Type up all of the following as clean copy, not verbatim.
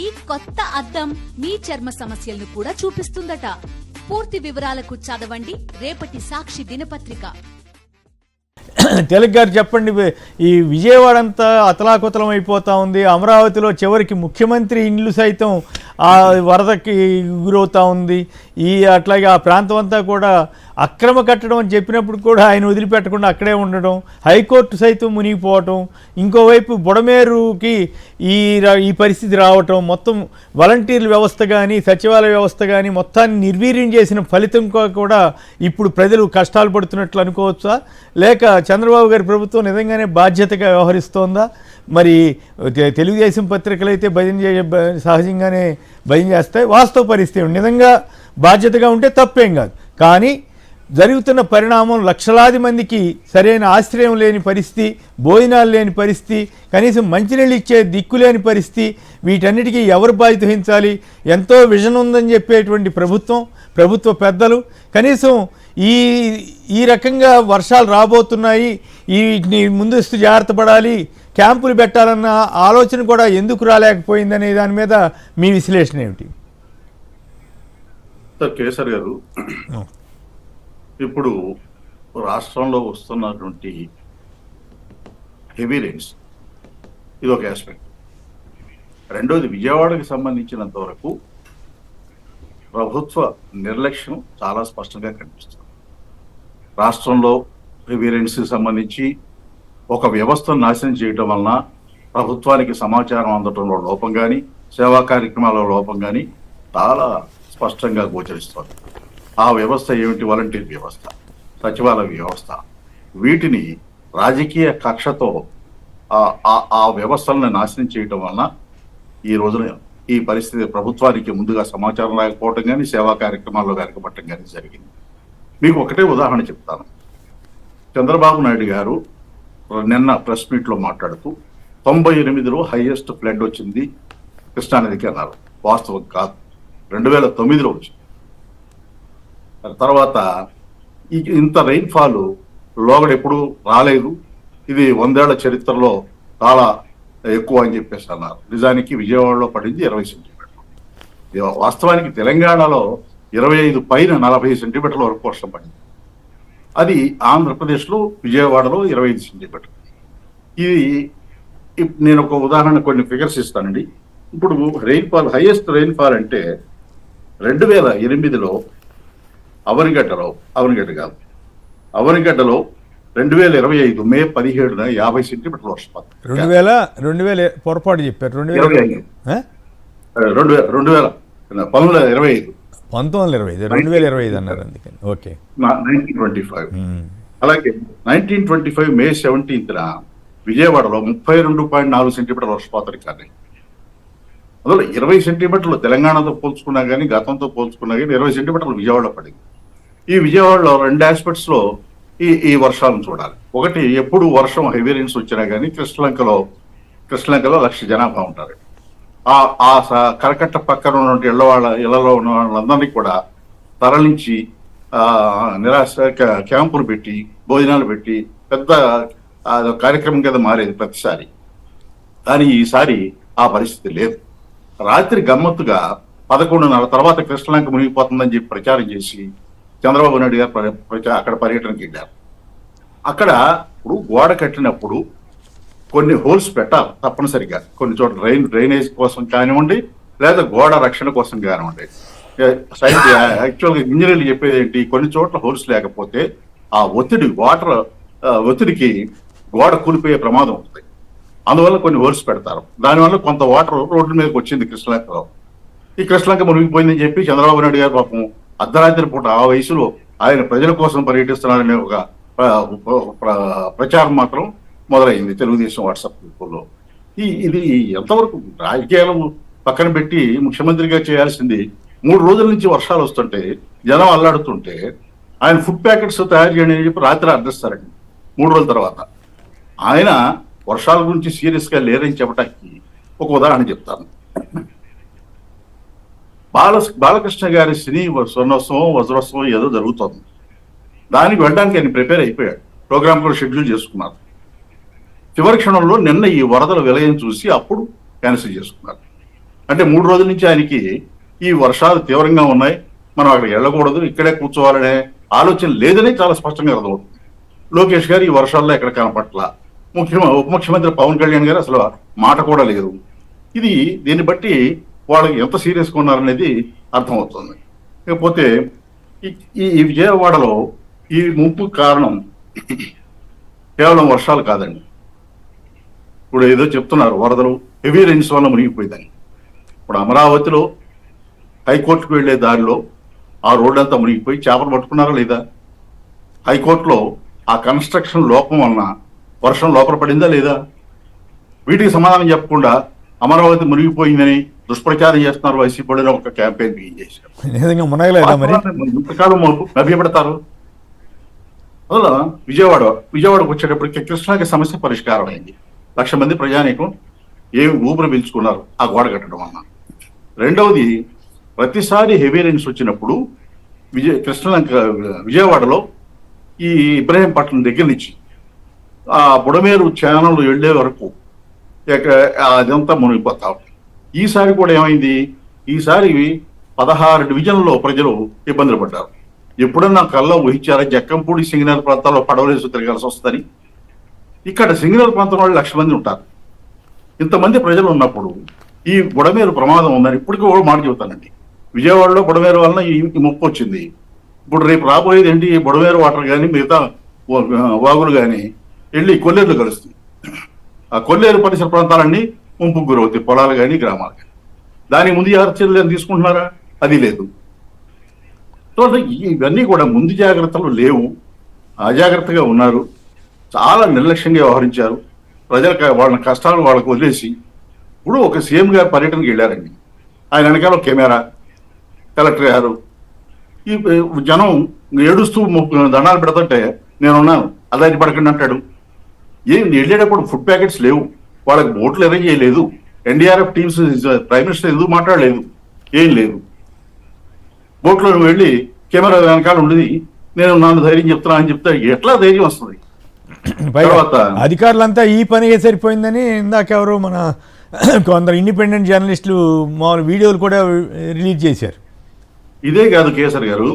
ఈ కొత్త అద్దం మీ చర్మ సమస్యలను కూడా చూపిస్తుందట. పూర్తి వివరాలకు చదవండి రేపటి సాక్షి దినపత్రిక. తెలుగు గారు చెప్పండి, ఈ విజయవాడ అంతా అతలాకుతలం అయిపోతూ ఉంది. అమరావతిలో చివరికి ముఖ్యమంత్రి ఇండ్లు సైతం ఆ వరదకి గురవుతూ ఉంది. అట్లాగే ఆ ప్రాంతం అంతా కూడా అక్రమ కట్టడం అని చెప్పినప్పుడు కూడా ఆయన వదిలిపెట్టకుండా అక్కడే ఉండడం, హైకోర్టు సైతం మునిగిపోవటం, ఇంకోవైపు బుడమేరుకి ఈ పరిస్థితి రావటం, మొత్తం వాలంటీర్ల వ్యవస్థ కానీ సచివాలయ వ్యవస్థ కానీ మొత్తాన్ని నిర్వీర్యం చేసిన ఫలితం కూడా ఇప్పుడు ప్రజలు కష్టాలు పడుతున్నట్లు అనుకోవచ్చా, లేక చంద్రబాబు గారి ప్రభుత్వం నిజంగానే బాధ్యతగా వ్యవహరిస్తోందా? మరి తెలుగుదేశం పత్రికలు అయితే సహజంగానే భయం చేస్తాయి. వాస్తవ పరిస్థితి నిజంగా బాధ్యతగా ఉంటే తప్పేం కాదు. కానీ జరుగుతున్న పరిణామం లక్షలాది మందికి సరైన ఆశ్రయం లేని పరిస్థితి, భోజనాలు లేని పరిస్థితి, కనీసం మంచినీళ్ళు ఇచ్చే దిక్కు లేని పరిస్థితి, వీటన్నిటికీ ఎవరు బాధ్యత వహించాలి? ఎంతో విజన్ ఉందని చెప్పేటువంటి ప్రభుత్వ పెద్దలు కనీసం ఈ రకంగా వర్షాలు రాబోతున్నాయి, వీటిని ముందస్తు జాగ్రత్త పడాలి, క్యాంపులు పెట్టాలన్న ఆలోచన కూడా ఎందుకు రాలేకపోయిందనే దాని మీద మీ విశ్లేషణ ఏమిటి? కేసర్ గారు, ఇప్పుడు రాష్ట్రంలో వస్తున్నటువంటి హెవీ రైన్స్ ఇది ఒక ఆస్పెక్ట్. రెండోది, విజయవాడకి సంబంధించినంత వరకు ప్రభుత్వ నిర్లక్ష్యం చాలా స్పష్టంగా కనిపిస్తుంది. రాష్ట్రంలో హెవీ రైన్స్కి సంబంధించి ఒక వ్యవస్థను నాశనం చేయడం వలన ప్రభుత్వానికి సమాచారం అందడంలో లోపం కానీ, సేవా కార్యక్రమాల లోపం కానీ చాలా స్పష్టంగా గోచరిస్తోంది. ఆ వ్యవస్థ ఏమిటి? వాలంటీర్ వ్యవస్థ, సచివాలయ వ్యవస్థ. వీటిని రాజకీయ కక్షతో ఆ వ్యవస్థలను నాశనం చేయటం వలన ఈ రోజున ఈ పరిస్థితి ప్రభుత్వానికి ముందుగా సమాచారం లేకపోవటం కానీ, సేవా కార్యక్రమాల్లో వెనకబట్టడం కానీ జరిగింది. మీకు ఒకటే ఉదాహరణ చెప్తాను. చంద్రబాబు నాయుడు గారు నిన్న ప్రెస్ మీట్లో మాట్లాడుతూ 98లో హైయెస్ట్ ఫ్లడ్ వచ్చింది కృష్ణానదికి అన్నారు. వాస్తవం కాదు, 2009లో వచ్చింది. తర్వాత ఇంత రైన్ఫాల్ లోగడ ఎప్పుడు రాలేదు, ఇది 100 ఏళ్ల చరిత్రలో చాలా ఎక్కువ అని చెప్పేసి అన్నారు. నిజానికి విజయవాడలో పడింది 20 సెంటీమీటర్లు. వాస్తవానికి తెలంగాణలో 25 పైన 40 సెంటీమీటర్ల వరకు వర్షం పడింది. అది ఆంధ్రప్రదేశ్లో విజయవాడలో 25 సెంటీమీటర్లు. ఇది నేను ఒక ఉదాహరణ కొన్ని ఫిగర్స్ ఇస్తానండి. ఇప్పుడు రైన్ఫాల్, హైయెస్ట్ రైన్ఫాల్ అంటే 2008లో అవనిగడ్డలో 2025 మే 17న 50 సెంటీమీటర్ల వర్షపాతం. 2000 పొరపాటు చెప్పారు. 1925 2025 అన్నారు, అందుకని. ఓకే. 1925. అలాగే 1925 మే 17న విజయవాడలో 32.4 సెంటీమీటర్ల వర్షపాతం రికార్డు. అందులో 20 సెంటీమీటర్లు తెలంగాణతో పోల్చుకున్నా కానీ, గతంతో పోల్చుకున్నా కానీ 20 సెంటీమీటర్లు విజయవాడలో పడింది. ఈ విజయవాడలో 2 ఆస్పెక్ట్స్లో ఈ వర్షాలను చూడాలి. ఒకటి, ఎప్పుడు వర్షం హెవీ రైన్స్ వచ్చినా కానీ కృష్ణలంకలో 1,00,000 జనాభా ఉంటారు. ఆ కరకట్ట పక్కన ఉన్నటువంటి ఇళ్లలో ఉన్న వాళ్ళందరినీ కూడా తరలించి నిరాశ క్యాంపులు పెట్టి, భోజనాలు పెట్టి పెద్ద కార్యక్రమం కింద మారేది ప్రతిసారి. కానీ ఈసారి ఆ పరిస్థితి లేదు. రాత్రి గమ్మత్తుగా 11:30 తర్వాత కృష్ణలంక మునిగిపోతుందని చెప్పి ప్రచారం చేసి చంద్రబాబు నాయుడు గారు అక్కడ పర్యటనకి వెళ్ళారు. అక్కడ ఇప్పుడు గోడ కట్టినప్పుడు కొన్ని హోల్స్ పెట్టాలి తప్పనిసరిగా. కొన్ని చోట్ల డ్రైనేజ్ కోసం కానివ్వండి, లేదా గోడ రక్షణ కోసం కానివ్వండి. యాక్చువల్గా ఇంజనీర్లు చెప్పేది ఏంటి, కొన్ని చోట్ల హోల్స్ లేకపోతే ఆ ఒత్తిడికి గోడ కూలిపోయే ప్రమాదం ఉంటుంది. అందువల్ల కొన్ని హోల్స్ పెడతారు. దానివల్ల కొంత వాటర్ రోడ్ల మీదకి వచ్చింది కృష్ణలంకలో. ఈ కృష్ణలంక మునిగిపోయిందని చెప్పి చంద్రబాబు నాయుడు గారు పాపం అర్ధరాత్రి పూట ఆ వయసులో ఆయన ప్రజల కోసం పర్యటిస్తున్నారనే ఒక ప్రచారం మాత్రం మొదలైంది తెలుగుదేశం వాట్సాప్ గ్రూపుల్లో. ఇది ఎంతవరకు రాజకీయాలు పక్కన పెట్టి ముఖ్యమంత్రిగా చేయాల్సింది. 3 రోజుల నుంచి వర్షాలు వస్తుంటే, జనం అల్లాడుతుంటే ఆయన ఫుడ్ ప్యాకెట్స్ తయారు చేయండి అని చెప్పి రాత్రి అర్థిస్తారండి. 3 రోజుల తర్వాత ఆయన వర్షాల గురించి సీరియస్గా లేరని చెప్పడానికి ఒక ఉదాహరణ చెప్తాను. బాలకృష్ణ గారి సినీ స్వర్ణోత్సవం, వజ్రోత్సవం ఏదో జరుగుతుంది. దానికి వెళ్ళడానికి ఆయన ప్రిపేర్ అయిపోయాడు. ప్రోగ్రామ్ కూడా షెడ్యూల్ చేసుకున్నారు. చివరి క్షణంలో నిన్న ఈ వరదల విలయం చూసి అప్పుడు క్యాన్సిల్ చేసుకున్నారు. అంటే 3 రోజుల నుంచి ఆయనకి ఈ వర్షాలు తీవ్రంగా ఉన్నాయి, మనం అక్కడికి వెళ్ళకూడదు, ఇక్కడే కూర్చోవాలనే ఆలోచన లేదని చాలా స్పష్టంగా అర్థమవుతుంది. లోకేష్ గారు ఈ వర్షాల్లో ఎక్కడ కనపట్ల, ఉప ముఖ్యమంత్రి పవన్ కళ్యాణ్ గారు అసలు మాట కూడా లేదు. ఇది దీన్ని బట్టి వాళ్ళకి ఎంత సీరియస్గా ఉన్నారనేది అర్థమవుతుంది. ఇకపోతే ఈ విజయవాడలో ఈ ముంపు కారణం కేవలం వర్షాలు కాదండి. ఇప్పుడు ఏదో చెప్తున్నారు వరదలు, హెవీ రైన్స్ వల్ల మునిగిపోయిందని. ఇప్పుడు అమరావతిలో హైకోర్టుకు వెళ్లే దారిలో ఆ రోడ్ అంతా మునిగిపోయి చేపలు పట్టుకున్నారా లేదా? హైకోర్టులో ఆ కన్స్ట్రక్షన్ లోపం వలన వర్షం లోపల పడిందా లేదా? వీటికి సమాధానం చెప్పకుండా అమరావతి మునిగిపోయిందని దుష్ప్రచారం చేస్తున్నారు వైసీపీ వాళ్ళు. ఒక క్యాంపెయిన్ బిగిన్ చేశారు. ఇంతకాలం నవ్యపెడతారు. అందులో విజయవాడకు వచ్చేటప్పటికి కృష్ణాకి సమస్య పరిష్కారం అయింది. 1,00,000 మంది ప్రజానీకం ఏమి ఊపిరి పీల్చుకున్నారు ఆ గోడ కట్టడం వలన. రెండవది, ప్రతిసారి హెవీ రైన్స్ వచ్చినప్పుడు విజయవాడలో ఈ ఇబ్రహీంపట్నం దగ్గర నుంచి ఆ బుడమేరు ఛానల్ వెళ్లే వరకు అదంతా మునిగిపోతా ఉంటుంది. ఈసారి కూడా ఏమైంది, ఈసారి 16 డివిజన్లలో ప్రజలు ఇబ్బందులు పడ్డారు. ఎప్పుడన్నా కళ్ళ ఊహించారా జక్కంపూడి సింగనగర్ ప్రాంతాల్లో పడవలేసి తిరగాల్సి వస్తుందని? ఇక్కడ సింగనగర్ ప్రాంతం వాళ్ళు 1,00,000 మంది ఉంటారు. ఇంతమంది ప్రజలు ఉన్నప్పుడు ఈ బుడమేరు ప్రమాదం ఉందని ఇప్పటికీ కూడా మాట చెబుతానండి. విజయవాడలో బుడమేరు వలన ఈ ముప్పు వచ్చింది. ఇప్పుడు రేపు రాబోయేది ఏంటి? బుడమేరు వాటర్ కానీ మిగతా వాగులు కానీ వెళ్ళి కొల్లేరులు కలుస్తుంది. ఆ కొల్లేరు పరిసర ప్రాంతాలన్నీ ముంపుకు గురవుతాయి, పొలాలు కానీ గ్రామాలు కానీ. దానికి ముందు చర్యలు తీసుకుంటున్నారా? అది లేదు. సో ఇవన్నీ కూడా ముందు జాగ్రత్తలు లేవు, అజాగ్రత్తగా ఉన్నారు, చాలా నిర్లక్ష్యంగా వ్యవహరించారు. ప్రజలకు వాళ్ళ కష్టాలు వాళ్ళకు వదిలేసి ఇప్పుడు ఒక సీఎం గారు పర్యటనకి వెళ్ళారండి. ఆయన వెనకాల కెమెరా, కలెక్టర్ గారు, ఈ జనం ఏడుస్తూ దండాలు పెడుతుంటే నేనున్నాను అదాటి పడకండి అంటాడు. ఏం వెళ్ళేటప్పుడు ఫుడ్ ప్యాకెట్స్ లేవు, వాళ్ళకి బోట్లు అరేంజ్ చేయలేదు, ఎన్డీఆర్ఎఫ్ టీమ్స్ ప్రైమ్ మినిస్టర్ ఎందుకు మాట్లాడలేదు, ఏం లేదు. బోట్లో వెళ్ళి కెమెరా వెనకాల ఉండేది నేను నన్ను ధైర్యం చెప్తున్నా అని చెప్తే ఎట్లా ధైర్యం వస్తుంది? తర్వాత అధికారులంతా ఈ పనిగా సరిపోయిందని ఇందాక ఎవరు మన కొందరు ఇండిపెండెంట్ జర్నలిస్టులు మామూలు వీడియోలు కూడా రిలీజ్ చేశారు. ఇదే కాదు కేసర్ గారు,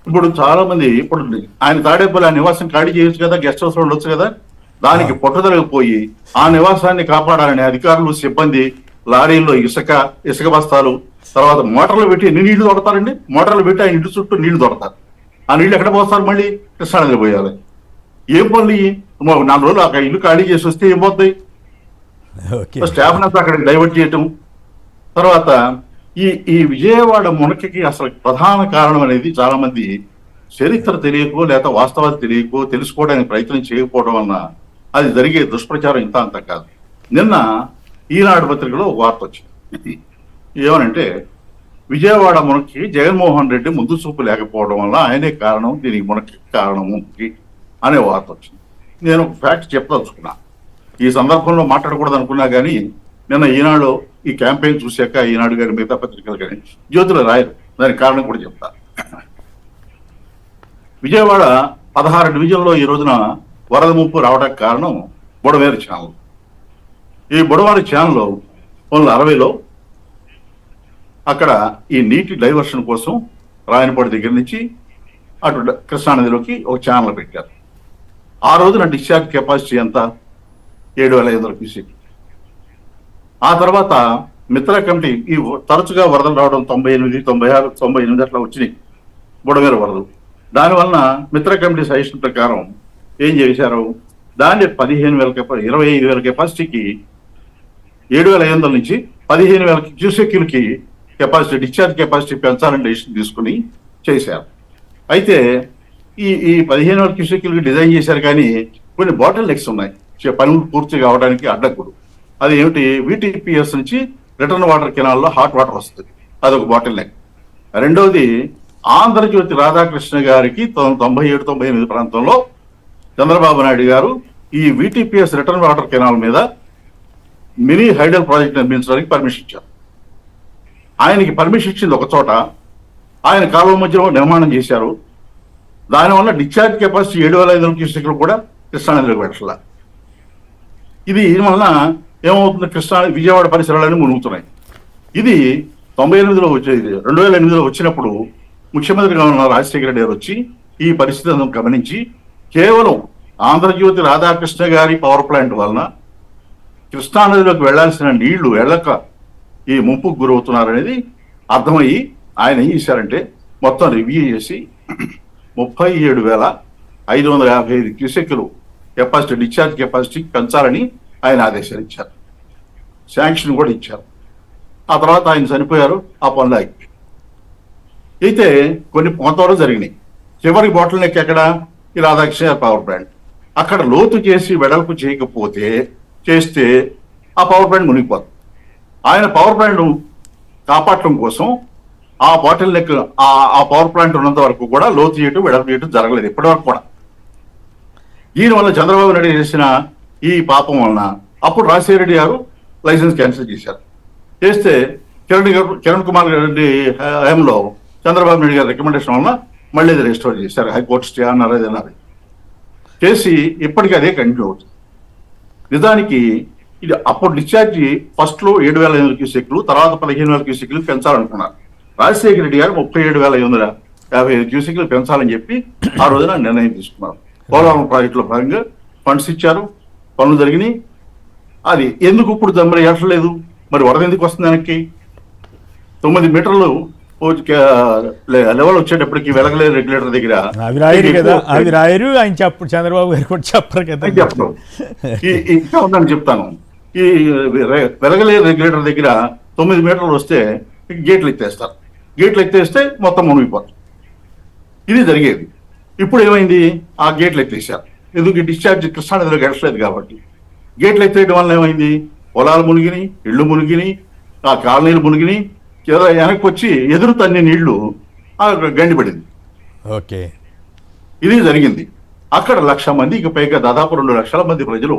ఇప్పుడు చాలా మంది ఇప్పుడు ఆయన తాడేపల్లి ఆ నివాసం ఖాళీ చేయొచ్చు కదా, గెస్ట్ హౌస్ లో ఉండొచ్చు కదా, దానికి పట్టుదలకపోయి ఆ నివాసాన్ని కాపాడాలని అధికారులు సిబ్బంది లారీల్లో ఇసుక బస్తాలు, తర్వాత మోటార్లు పెట్టి ఎన్ని నీళ్లు దొడతారండి? మోటార్లు పెట్టి ఆ ఇంటి చుట్టూ నీళ్లు దొడతారు. ఆ నీళ్లు ఎక్కడ పోస్తారు? మళ్ళీ కృష్ణానదిలో పోయాలి. ఏం పనులు? 4 రోజులు అక్కడ ఇల్లు ఖాళీ చేసి వస్తే ఏం పోతాయి? స్టాఫ్ అంతా అక్కడికి డైవర్ట్ చేయటం. తర్వాత ఈ విజయవాడ మునకకి అసలు ప్రధాన కారణం అనేది చాలా మంది చరిత్ర తెలియకో లేదా వాస్తవాలు తెలియకో తెలుసుకోవడానికి ప్రయత్నం చేయకపోవడం వలన అది జరిగే దుష్ప్రచారం ఇంత అంత కాదు. నిన్న ఈనాడు పత్రికలో వార్త వచ్చింది. ఏమనంటే విజయవాడ మునక్కి జగన్మోహన్ రెడ్డి ముందు చూపు లేకపోవడం వల్ల ఆయనే కారణం, దీనికి మునక్కి కారణము అనే వార్త వచ్చింది. నేను ఒక ఫ్యాక్ట్ చెప్పదలుచుకున్నా, ఈ సందర్భంలో మాట్లాడకూడదు అనుకున్నా కానీ నిన్న ఈనాడు ఈ క్యాంపెయిన్ చూశాక ఈనాడు కానీ మిగతా పత్రికలు కానీ జ్యోతులు రాయరు, దానికి కారణం కూడా చెప్తా. విజయవాడ 16 డివిజన్లో ఈ రోజున వరద ముంపు రావడానికి కారణం బుడమేరు ఛానల్. ఈ బుడమేరు ఛానల్లో 1960లో అక్కడ ఈ నీటి డైవర్షన్ కోసం రాయనపాడు దగ్గర నుంచి అటు కృష్ణానదిలోకి ఒక ఛానల్ పెట్టారు. ఆ రోజున డిశ్చార్జ్ కెపాసిటీ ఎంత? 7,500 క్యూసెక్. ఆ తర్వాత మిత్ర కమిటీ ఈ తరచుగా వరదలు రావడం 98, 96, 98 అట్లా వచ్చినాయి బుడమేరు వరదలు. దానివల్ల మిత్ర కమిటీ సజెషన్ ప్రకారం ఏం చేశారు, దాన్ని 25,000 కెపాసిటీకి 7,500 నుంచి 15,000 క్యూసెక్లకి కెపాసిటీ, డిశ్చార్జ్ కెపాసిటీ పెంచాలని డెసిషన్ తీసుకుని చేశారు. అయితే ఈ 15,000 క్యూసెక్లకి డిజైన్ చేశారు, కానీ కొన్ని బాటిల్ నెక్స్ ఉన్నాయి పనులు పూర్తి కావడానికి అడ్డంకుడు. అది ఏమిటి? VTPS నుంచి రిటర్న్ వాటర్ కెనాల్లో హాట్ వాటర్ వస్తుంది, అదొక బాటిల్ నెక్. రెండవది ఆంధ్రజ్యోతి రాధాకృష్ణ గారికి 97, 98 ప్రాంతంలో చంద్రబాబు నాయుడు గారు ఈ VTPS రిటర్న్ వాటర్ కెనాల్ మీద మినీ హైడల్ ప్రాజెక్ట్ నిర్మించడానికి పర్మిషన్ ఇచ్చారు. ఆయనకి పర్మిషన్ ఇచ్చింది ఒక చోట, ఆయన కాలువ మధ్యలో నిర్మాణం చేశారు. దానివల్ల డిశ్చార్జ్ కెపాసిటీ 7,500 క్యూసెక్లు కూడా కృష్ణానదిలోకి పెట్టాల. ఇది వలన ఏమవుతుంది? విజయవాడ పరిసరాలన్నీ మునుగుతున్నాయి. ఇది 98లో వచ్చేది, 2008లో వచ్చినప్పుడు ముఖ్యమంత్రిగా ఉన్న రాజశేఖర రెడ్డి గారు వచ్చి ఈ పరిస్థితులను గమనించి కేవలం ఆంధ్రజ్యోతి రాధాకృష్ణ గారి పవర్ ప్లాంట్ వలన కృష్ణానదిలోకి వెళ్లాల్సిన నీళ్లు వెళ్ళక ఈ ముంపుకు గురవుతున్నారనేది అర్థమయ్యి ఆయన ఏం చేశారంటే మొత్తం రివ్యూ చేసి 37,555 క్యూసెక్కులు కెపాసిటీ, డిశ్చార్జ్ కెపాసిటీ పెంచాలని ఆయన ఆదేశాలు ఇచ్చారు, శాంక్షన్ కూడా ఇచ్చారు. ఆ తర్వాత ఆయన చనిపోయారు, ఆ పనులు ఆగిపోయాయి. అయితే కొన్ని కొంతవరకు జరిగినాయి. చివరి బాటిల్ నెక్ ఎక్కడ? ఈ రాధాకృష్ణ పవర్ ప్లాంట్. అక్కడ లోతు చేసి వెడల్పు చేయకపోతే చేస్తే ఆ పవర్ ప్లాంట్ మునిగిపోతుంది. ఆయన పవర్ ప్లాంట్ కాపాడటం కోసం ఆ బాటిల్ నెక్ ఆ పవర్ ప్లాంట్ ఉన్నంత వరకు కూడా లోతు చేయటం వెడల్పు చేయటం జరగలేదు ఇప్పటి వరకు కూడా. దీనివల్ల చంద్రబాబు నాయుడు చేసిన ఈ పాపం వలన అప్పుడు రాజశేఖర రెడ్డి గారు లైసెన్స్ క్యాన్సిల్ చేశారు. చేస్తే కిరణ్ కుమార్ రెడ్డి హయాంలో చంద్రబాబు నాయుడు గారి రికమెండేషన్ వలన మళ్ళీ ఇది రెస్టోర్ చేశారు. హైకోర్టు స్టే అన్నారు, అది అన్నారు. చేసి ఇప్పటికీ అదే కంటిన్యూ అవుతుంది. నిజానికి ఇది అప్పుడు డిశ్చార్జ్ ఫస్ట్లో 7,500 క్యూసెక్లు, తర్వాత 15,000 క్యూసెక్లు పెంచాలనుకున్నారు. రాజశేఖర రెడ్డి గారు 37,555 క్యూసెక్లు పెంచాలని చెప్పి ఆ రోజున నిర్ణయం తీసుకున్నారు. పోలవరం ప్రాజెక్టులో భాగంగా ఫండ్స్ ఇచ్చారు, పనులు జరిగినాయి. అది ఎందుకు ఇప్పుడు మరి ఎట్టలేదు? మరి వరద ఎందుకు వస్తుంది? వెనక్కి 9 మీటర్లు లెవెల్ వచ్చేటప్పటికి వెలగలేదు రెగ్యులేటర్ దగ్గర. అవి రాయరు కదా, అవి రాయరు. ఆయన చెప్పు, చంద్రబాబు గారు కూడా చెప్పరు కదా. చెప్పను ఇంకా ఉందని చెప్తాను. ఈ వెలగలేదు రెగ్యులేటర్ దగ్గర 9 మీటర్లు వస్తే గేట్లు ఎత్తేస్తారు. గేట్లు ఎత్తేస్తే మొత్తం మునిగిపోతుంది. ఇది జరిగేది. ఇప్పుడు ఏమైంది? ఆ గేట్లు ఎత్తేసారు. ఎందుకు? డిశ్చార్జ్ కృష్ణానదిలోకి వెళ్ళలేదు కాబట్టి. గేట్లు ఎత్తేయడం వల్ల ఏమైంది? పొలాలు మునిగినాయి, ఇళ్ళు మునిగినాయి, ఆ కాలనీలు మునిగినాయి. వెనక్కి వచ్చి ఎదురు తన్ని నీళ్లు గండిపడింది. ఓకే, ఇది జరిగింది. అక్కడ 1,00,000 మందికి పైగా దాదాపు 2 లక్షల మంది ప్రజలు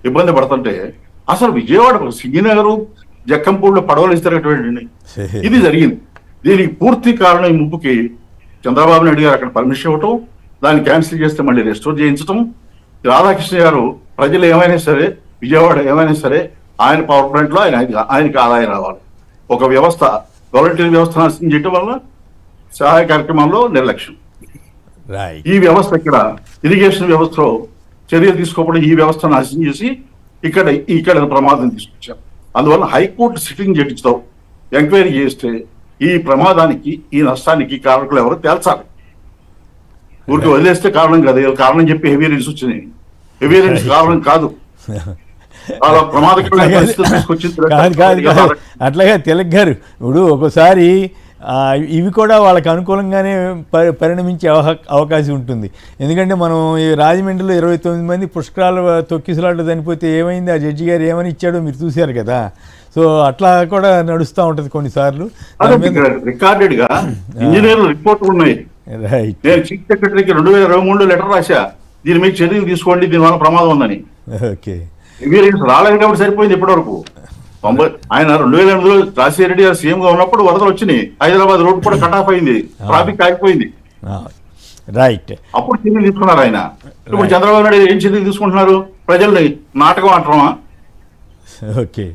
ఇబ్బంది పడుతుంటే అసలు విజయవాడ సింగినగరు జక్కంపూడిలో పడవలు ఇస్తారటువంటి ఇది జరిగింది. దీనికి పూర్తి కారణం ఈ ముప్పుకి చంద్రబాబు నాయుడు గారు అక్కడ పర్మిషన్ ఇవ్వటం, దాన్ని క్యాన్సిల్ చేస్తే మళ్ళీ రెస్టోర్ చేయించడం. రాధాకృష్ణ గారు ప్రజలు ఏమైనా సరే, విజయవాడ ఏమైనా సరే ఆయన పవర్ ప్లాంట్లో ఆయనకి ఆదాయం రావాలి. ఒక వ్యవస్థ, వాలంటీర్ వ్యవస్థ నాశనం చేయటం వల్ల సహాయ కార్యక్రమాల్లో నిర్లక్ష్యం. ఈ వ్యవస్థ ఇక్కడ ఇరిగేషన్ వ్యవస్థలో చర్యలు తీసుకోకుండా ఈ వ్యవస్థ నాశనం చేసి ఇక్కడ ప్రమాదం తీసుకొచ్చారు. అందువల్ల హైకోర్టు సిట్టింగ్ జడ్జితో ఎంక్వైరీ చేస్తే ఈ ప్రమాదానికి, ఈ నష్టానికి కారకులు ఎవరో తేల్చాలి. ఊరికి వదిలేస్తే కారణం కాదు. కారణం చెప్పి హెవీ రైన్స్ వచ్చినాయి. హెవీ రైన్స్ కారణం కాదు. చాలా ప్రమాదకరమైన పరిస్థితులు తీసుకొచ్చింది. అట్లాగే తిలక్ గారు, ఇప్పుడు ఒకసారి ఇవి కూడా వాళ్ళకి అనుకూలంగానే పరిణమించే అవకాశం ఉంటుంది. ఎందుకంటే మనం ఈ రాజమండ్రిలో 29 మంది పుష్కరాలు తొక్కిసలాట్లు చనిపోతే ఏమైంది, ఆ జడ్జి గారు ఏమని ఇచ్చాడో మీరు చూశారు కదా. సో అట్లా కూడా నడుస్తూ ఉంటుంది కొన్నిసార్లు. రికార్డెడ్ గా ఇంజనీర్లు రిపోర్ట్లు ఉన్నాయి. రైట్. నేను చీఫ్ సెక్రటరీకి 2023 లెటర్ రాశా, దీని మీద చర్యలు తీసుకోండి, దీనివల్ల ప్రమాదం ఉందని. ఓకే, రాలేదు కాబట్టి సరిపోయింది ఇప్పటి వరకు. ఆయన 2008లో రాజశేఖర రెడ్డి గారు సీఎం గా ఉన్నప్పుడు వరదలు వచ్చినాయి. హైదరాబాద్ రోడ్డు కూడా కట్ ఆఫ్ అయింది, ట్రాఫిక్ ఆగిపోయింది. రైట్. అప్పుడు చర్యలు తీసుకున్నారు ఆయన. ఇప్పుడు చంద్రబాబు నాయుడు ఏం చర్యలు తీసుకుంటున్నారు? ప్రజల్ని నాటకం అంటామా? ఓకే.